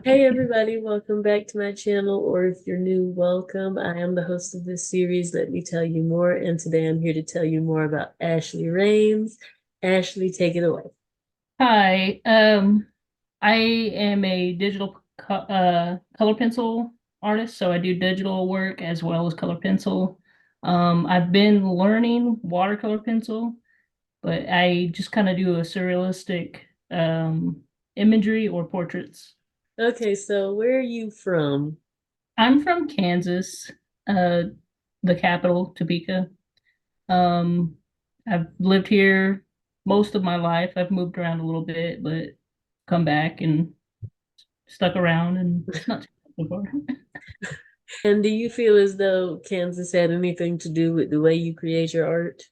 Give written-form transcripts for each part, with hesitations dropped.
Hey everybody, welcome back to my channel, or if you're new, welcome. I am the host of this series, Let Me Tell You More, and today I'm here to tell you more about Ashley Rains. Ashley, take it away. Hi, I am a digital color pencil artist, so I do digital work as well as color pencil. I've been learning watercolor pencil, but I just kind of do a surrealistic imagery or portraits. Okay, so where are you from? I'm from Kansas, uh, the capital, Topeka. Um, I've lived here most of my life. I've moved around a little bit, but come back and stuck around and it's not too far. And do you feel as though Kansas had anything to do with the way you create your art?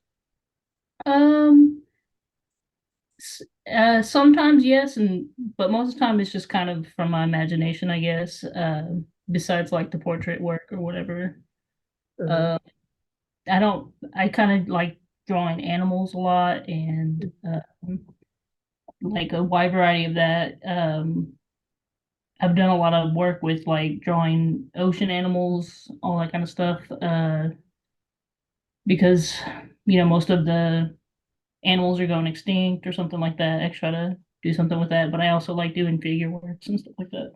Um, Sometimes yes, and but most of the time it's just kind of from my imagination, I guess. Besides like the portrait work or whatever. Uh-huh. Uh, I kind of like drawing animals a lot and like a wide variety of that. I've done a lot of work with like drawing ocean animals, all that kind of stuff. Because most of the animals are going extinct or something like that. I try to do something with that, but I also like doing figure works and stuff like that.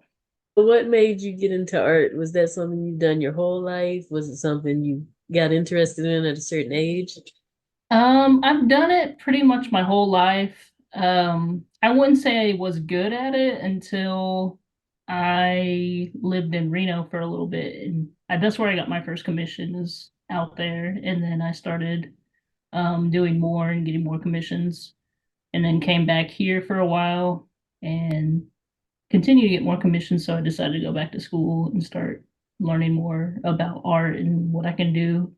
But what made you get into art? Was that something you've done your whole life? Was it something you got interested in at a certain age? I've done it pretty much my whole life. I wouldn't say I was good at it until I lived in Reno for a little bit, and that's where I got my first commission is out there, and then I started doing more and getting more commissions, and then came back here for a while and continue to get more commissions. So I decided to go back to school and start learning more about art and what I can do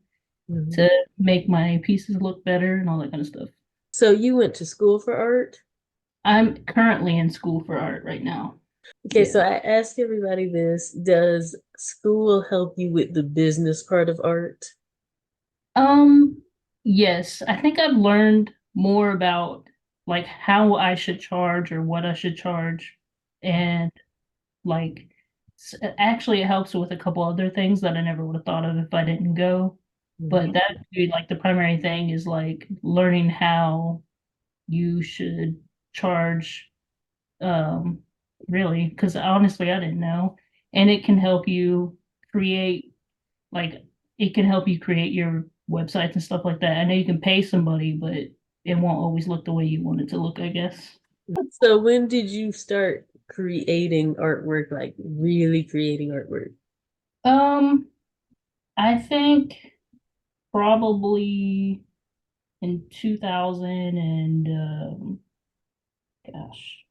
Mhm. to make my pieces look better and all that kind of stuff. So you went to school for art? I'm currently in school for art right now. Okay, Yeah. so I ask everybody this, does school help you with the business part of art? Um, yes, I think I've learned more about like how I should charge or what I should charge. And like actually it helps with a couple other things that I never would have thought of if I didn't go. But Mhm. that would be like the primary thing is like learning how you should charge um really because honestly I didn't know. And it can help you create like it can help you create your websites and stuff like that. I know you can pay somebody, but it won't always look the way you want it to look, I guess. So when did you start creating artwork, like really creating artwork? Um, I think probably in 2000 and gosh,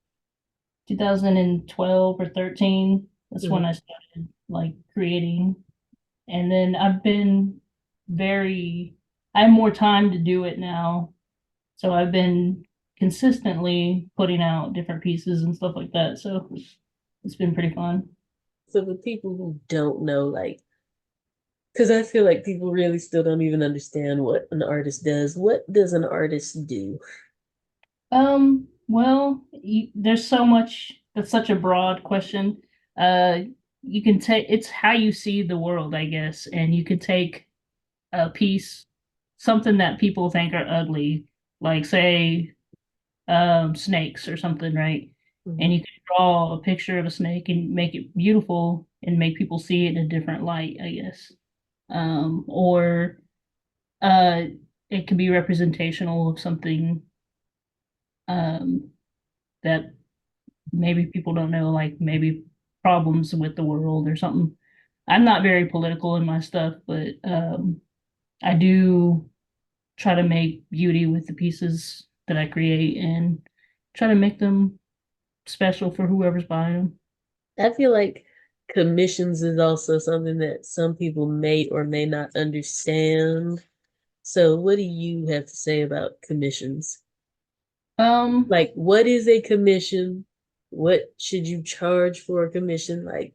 2012 or 13. That's when Mhm. I started like creating. And then very, I have more time to do it now. So I've been consistently putting out different pieces and stuff like that. So it's been pretty fun. So for people who don't know, like, because I feel like people really still don't even understand what an artist does. What does an artist do? Well, there's so much, that's such a broad question. Uh, you can take, it's how you see the world, I guess, and you could take a piece, something that people think are ugly, like say, snakes or something, right? And Mhm. you can draw a picture of a snake and make it beautiful and make people see it in a different light, I guess. Or uh, it could be representational of something um, that maybe people don't know, like maybe problems with the world or something. I'm not very political in my stuff, but I do try to make beauty with the pieces that I create and try to make them special for whoever's buying them. I feel like commissions is also something that some people may or may not understand. So what do you have to say about commissions? Um, Like, what is a commission? What should you charge for a commission? Like,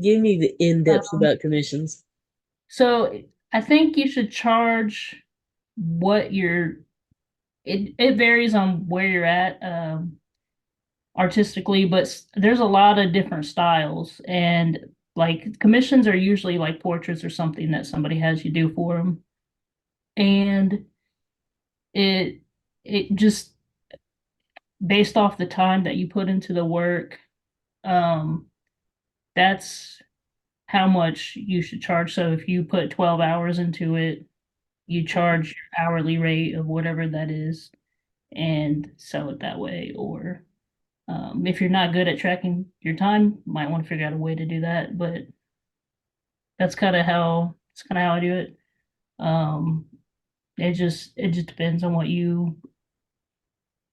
give me the in-depth um, about commissions. so I think you should charge what you're, it varies on where you're at. artistically, but there's a lot of different styles. And like commissions are usually like portraits or something that somebody has you do for them. And it it just based off the time that you put into the work, um, that's how much you should charge. So if you put 12 hours into it, you charge your hourly rate of whatever that is and sell it that way. Or if you're not good at tracking your time, might want to figure out a way to do that. But that's kind of how I do it. Um, it just depends on what you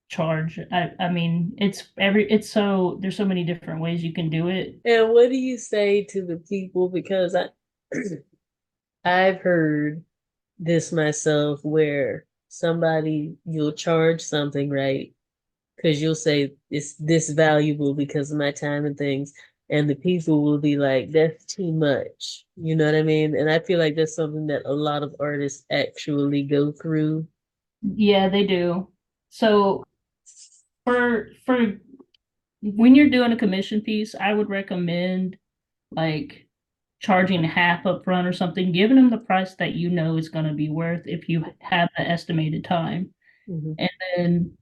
charge. I mean, it's so there's so many different ways you can do it. And what do you say to the people? Because I've heard this myself where somebody you'll charge something, right? Because you'll say it's this valuable because of my time and things. And the people will be like, that's too much. You know what I mean? And I feel like that's something that a lot of artists actually go through. Yeah, they do. So for when you're doing a commission piece, I would recommend like charging half up front or something, giving them the price that you know is going to be worth if you have the estimated time. Mhm. And then,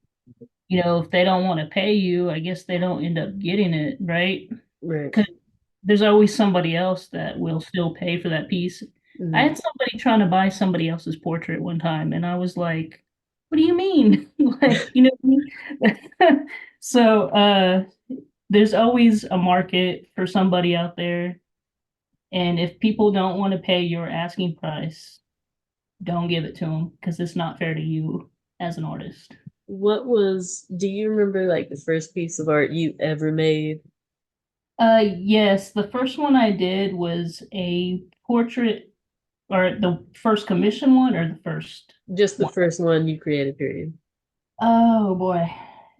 if they don't want to pay you, I guess they don't end up getting it, right? Right. Because there's always somebody else that will still pay for that piece. I Mhm. had somebody trying to buy somebody else's portrait one time, and I was like, what do you mean? Like, what I mean? So, there's always a market for somebody out there. And if people don't want to pay your asking price, don't give it to them because it's not fair to you as an artist. Do you remember like the first piece of art you ever made? Yes, the first one I did was a portrait, or the first commission one, or the first Just the one. first one you created, period. Oh boy,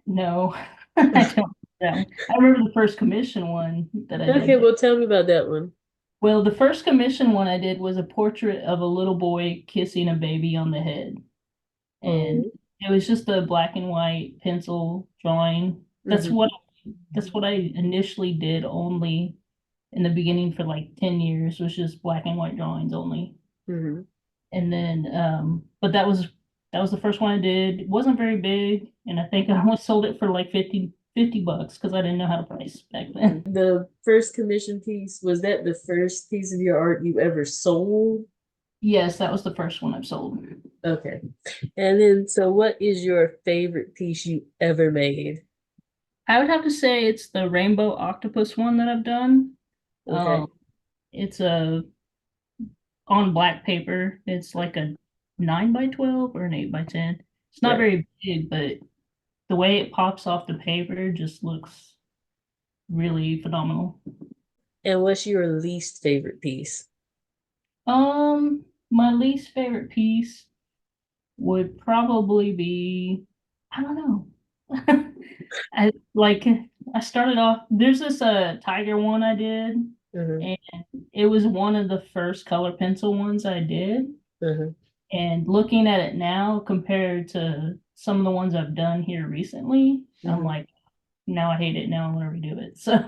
no, I don't know that one. I remember the first commission one that I Okay, did. well, tell me about that one. Well, the first commission one I did was a portrait of a little boy kissing a baby on the head. And Oh. it was just a black and white pencil drawing. That's Hmm. what that's what I initially did only in the beginning for like 10 years was just black and white drawings only. Hmm. And then but that was the first one I did. It wasn't very big, and I think I only sold it for like fifty bucks because I didn't know how to price back then. The first commission piece, was that the first piece of your art you ever sold? Yes, that was the first one I've sold. Okay. And then, so what is your favorite piece you ever made? I would have to say it's the rainbow octopus one that I've done. Um, Okay. it's a on black paper. It's like a 9 by 12 or an 8 by 10. It's not Right. very big, but the way it pops off the paper just looks really phenomenal. And what's your least favorite piece? My least favorite piece would probably be, I don't know. I I started off, there's this tiger one I did, Hmm. and it was one of the first color pencil ones I did. Hmm. And looking at it now compared to some of the ones I've done here recently, I'm Hmm. like, now I hate it. Now I'm gonna redo it. So,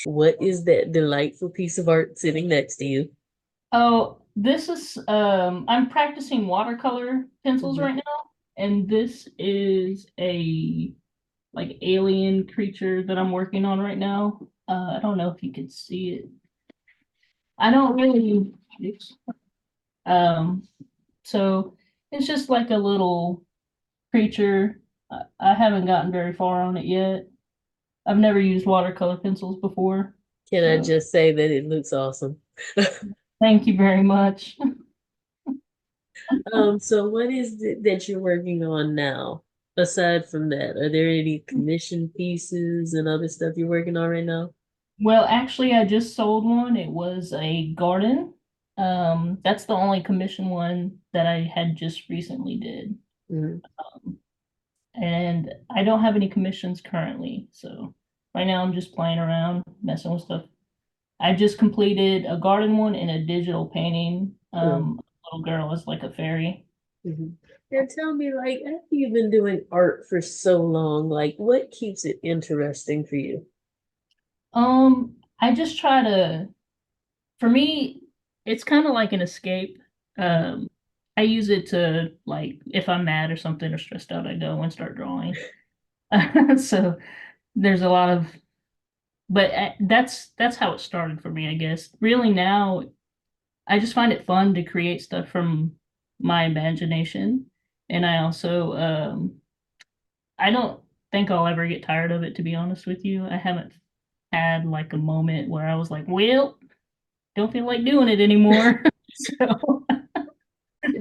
What is that delightful piece of art sitting next to you? oh, this is I'm practicing watercolor pencils Hmm. right now, and this is a like alien creature that I'm working on right now. I don't know if you can see it. I don't really. Um, so it's just like a little creature. I haven't gotten very far on it yet. I've never used watercolor pencils before, Can I so just say that it looks awesome? thank you very much. So what is it that you're working on now? Aside from that, are there any commission pieces and other stuff you're working on right now? Well, actually, I just sold one. It was a garden. That's the only commission one that I had just recently did. Mhm. And I don't have any commissions currently. So right now I'm just playing around, messing with stuff. I just completed a garden one and a digital painting. Mm. A little girl is like a fairy. Mhm. And tell me, like, after you've been doing art for so long, like, what keeps it interesting for you? I just try to, for me, it's kind of like an escape. Mhm. Um, I use it to like if I'm mad or something or stressed out, I go and start drawing. So there's a lot of, but that's how it started for me, I guess. Really now, I just find it fun to create stuff from my imagination, and I also I don't think I'll ever get tired of it, to be honest with you. I haven't had like a moment where I was like, well, don't feel like doing it anymore. So,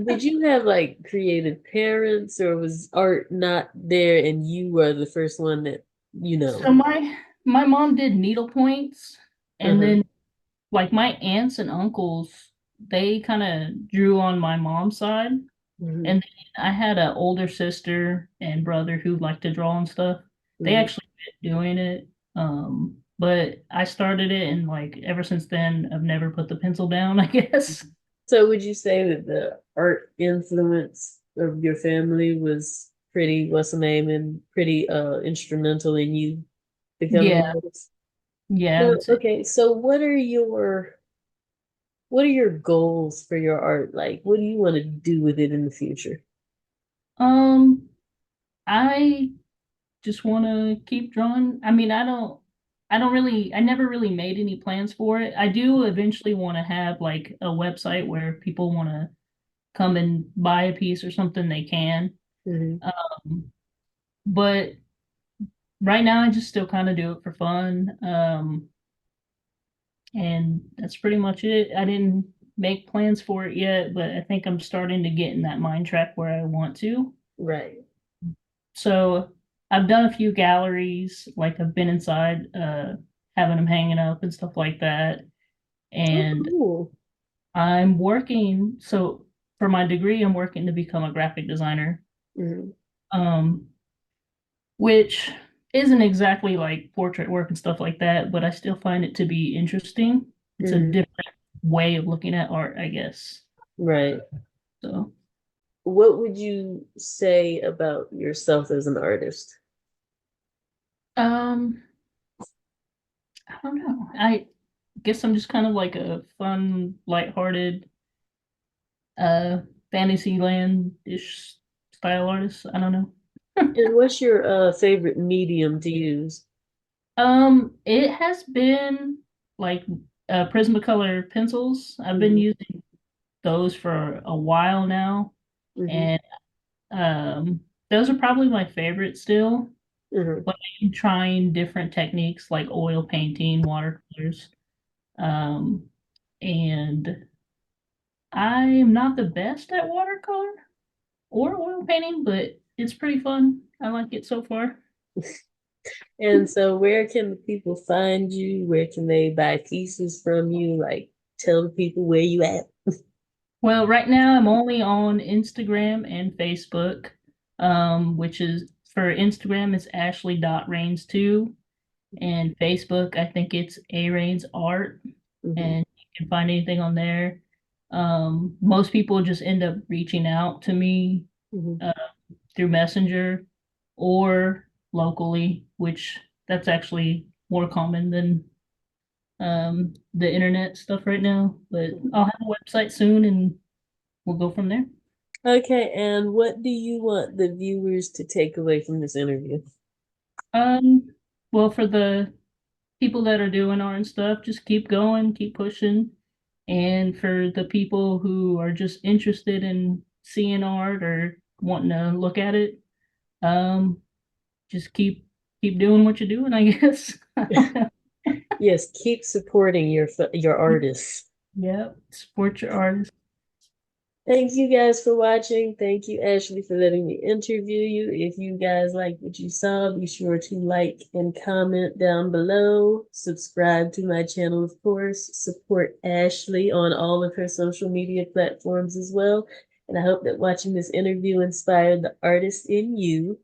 Did you have like creative parents, or was art not there and you were the first one that, you so know? my mom did needlepoints, and Uh-huh. then like my aunts and uncles, they kind of drew on my mom's side. Hmm. And then I had an older sister and brother who liked to draw and stuff. They Hmm. actually quit doing it. But I started it, and like ever since then, I've never put the pencil down, I guess. So would you say that the art influence of your family was pretty, what's the name, and pretty instrumental in you becoming Yeah, an artist? yeah, I No, would say. okay. So what are your goals for your art? Like, what do you want to do with it in the future? Um, I just want to keep drawing. I mean, I never really made any plans for it. I do eventually want to have like a website where people want to come and buy a piece or something they can. Hmm. Um, but right now I just still kind of do it for fun. And that's pretty much it. I didn't make plans for it yet, but I think I'm starting to get in that mind track where I want to. Right. So I've done a few galleries, like I've been inside, having them hanging up and stuff like that. Oh, And cool. I'm working, so for my degree, I'm working to become a graphic designer, Hmm. um, which isn't exactly like portrait work and stuff like that, but I still find it to be interesting. It's a Hmm. different way of looking at art, I guess. Right. So, What would you say about yourself as an artist? um, I don't know. I guess I'm just kind of like a fun, lighthearted, uh, Fantasyland-ish style artist. I don't know. And what's your favorite medium to use? It has been like Prismacolor pencils. I've been Hmm. using those for a while now, Hmm. and um, those are probably my favorite still. Hmm. But I'm trying different techniques like oil painting, watercolors, um, and I'm not the best at watercolor or oil painting, but it's pretty fun. I like it so far. And so, where can the people find you? Where can they buy pieces from you? Like, tell the people where you at. Well, right now I'm only on Instagram and Facebook, which is for Instagram it's Ashley.Rains2, and Facebook I think it's A Art, Hmm. and you can find anything on there. Most people just end up reaching out to me Hmm. uh, through Messenger or locally, which that's actually more common than the internet stuff right now. But I'll have a website soon, and we'll go from there. Okay, and what do you want the viewers to take away from this interview? Um, well, for the people that are doing art and stuff, just keep going, keep pushing. And for the people who are just interested in seeing art or wanting to look at it, um, just keep doing what you're doing, I guess. I don't know. Yes, keep supporting your artists. Yep, support your artist. Thank you guys for watching. Thank you, Ashley, for letting me interview you. If you guys like what you saw, be sure to like and comment down below. Subscribe to my channel, of course. Support Ashley on all of her social media platforms as well. And I hope that watching this interview inspired the artist in you.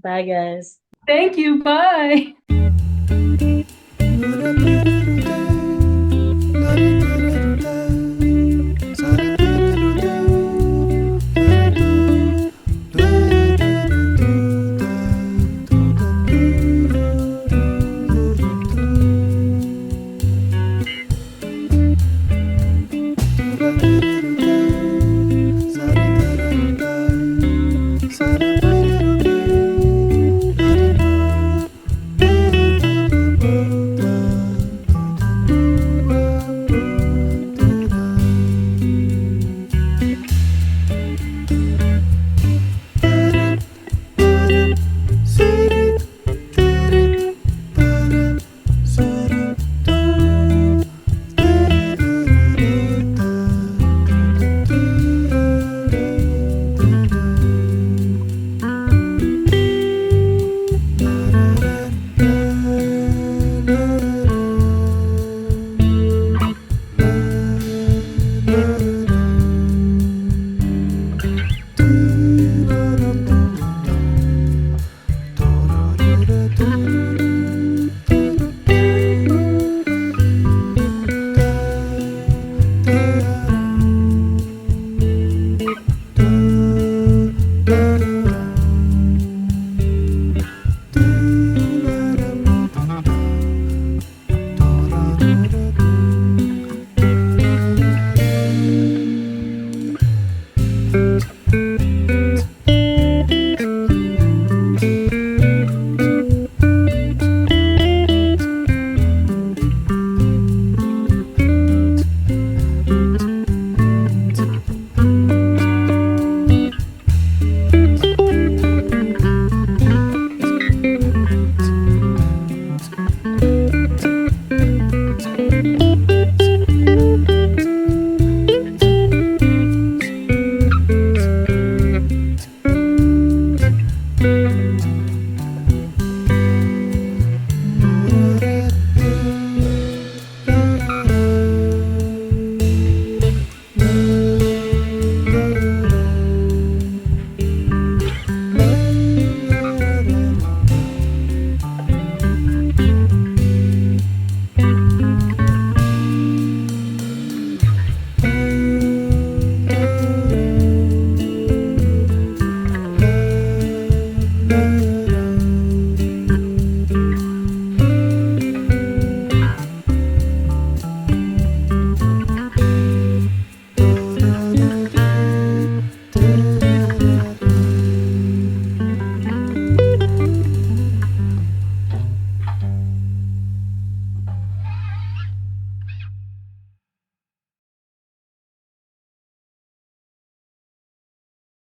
Bye, guys. Thank you. Bye.